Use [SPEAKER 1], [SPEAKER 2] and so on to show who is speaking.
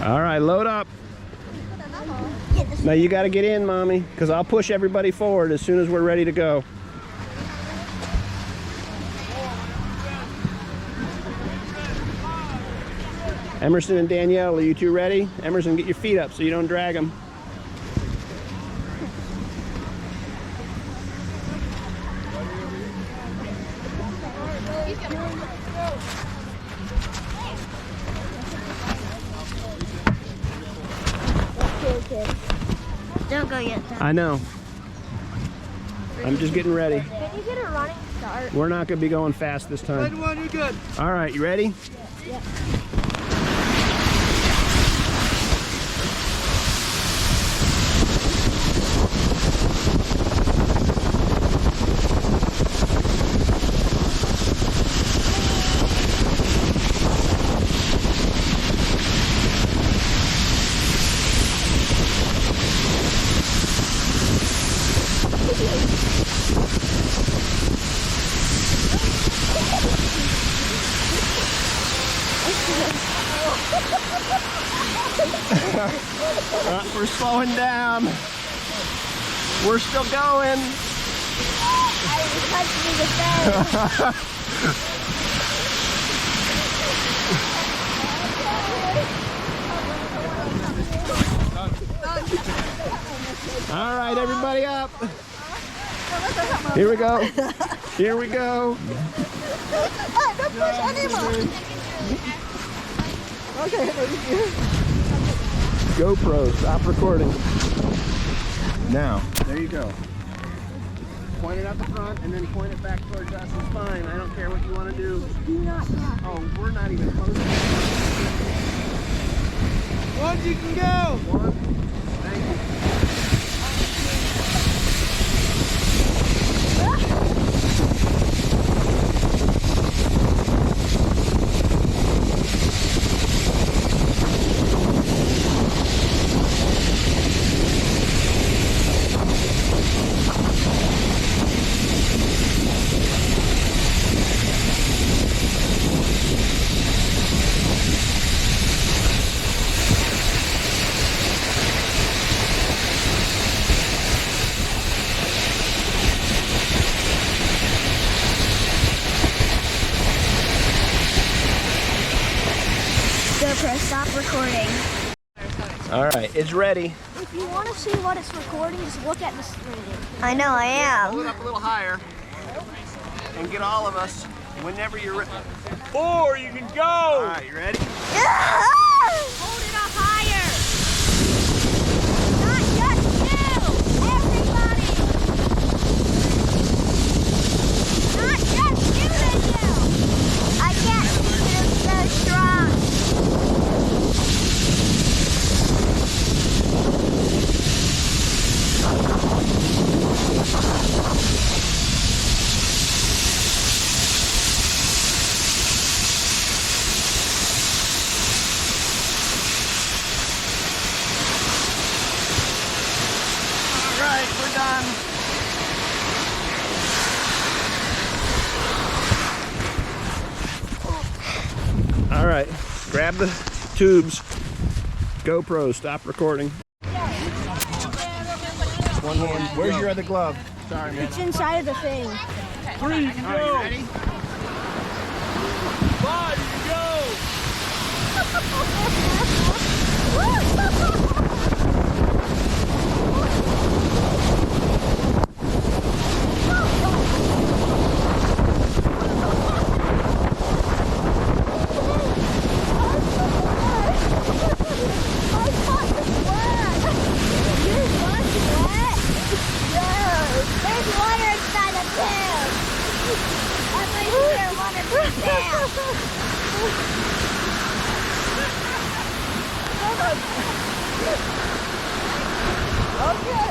[SPEAKER 1] All right, load up. Now you got to get in, Mommy, because I'll push everybody forward as soon as we're ready to go. Emerson and Danielle, are you two ready? Emerson, get your feet up so you don't drag them.
[SPEAKER 2] Don't go yet, Dad.
[SPEAKER 1] I know. I'm just getting ready.
[SPEAKER 2] Can you get a running start?
[SPEAKER 1] We're not going to be going fast this time.
[SPEAKER 3] Good one, you're good.
[SPEAKER 1] All right, you ready?
[SPEAKER 2] Yeah.
[SPEAKER 1] We're slowing down. We're still going.
[SPEAKER 2] I was touching the fence.
[SPEAKER 1] All right, everybody up. Here we go. Here we go.
[SPEAKER 2] Don't push anymore.
[SPEAKER 3] Okay,
[SPEAKER 1] GoPro, stop recording. Now, there you go. Point it out the front and then point it back towards us. It's fine. I don't care what you want to do.
[SPEAKER 2] Do not laugh.
[SPEAKER 1] Oh, we're not even close.
[SPEAKER 3] One, you can go.
[SPEAKER 1] One. Thank you.
[SPEAKER 2] GoPro, stop recording.
[SPEAKER 1] All right, it's ready.
[SPEAKER 2] If you want to see what it's recording, just look at the screen. I know, I
[SPEAKER 1] Hold it
[SPEAKER 2] am.
[SPEAKER 1] up a little higher and get all of us whenever you're ready.
[SPEAKER 3] 4, you can go.
[SPEAKER 1] All right, you ready?
[SPEAKER 2] Hold it up higher. Not just you, everybody. Not just you and you. I can't see you so strong.
[SPEAKER 1] All right, we're done. All right, grab the tubes. GoPro, stop recording. One hand. Where's your other glove? Sorry, man.
[SPEAKER 2] It's inside of the thing.
[SPEAKER 3] 3, you can
[SPEAKER 1] All right,
[SPEAKER 3] go.
[SPEAKER 1] you ready?
[SPEAKER 3] 5, you can go.
[SPEAKER 2] There's water inside the tube. I'm pretty sure water breaks down.
[SPEAKER 3] Okay,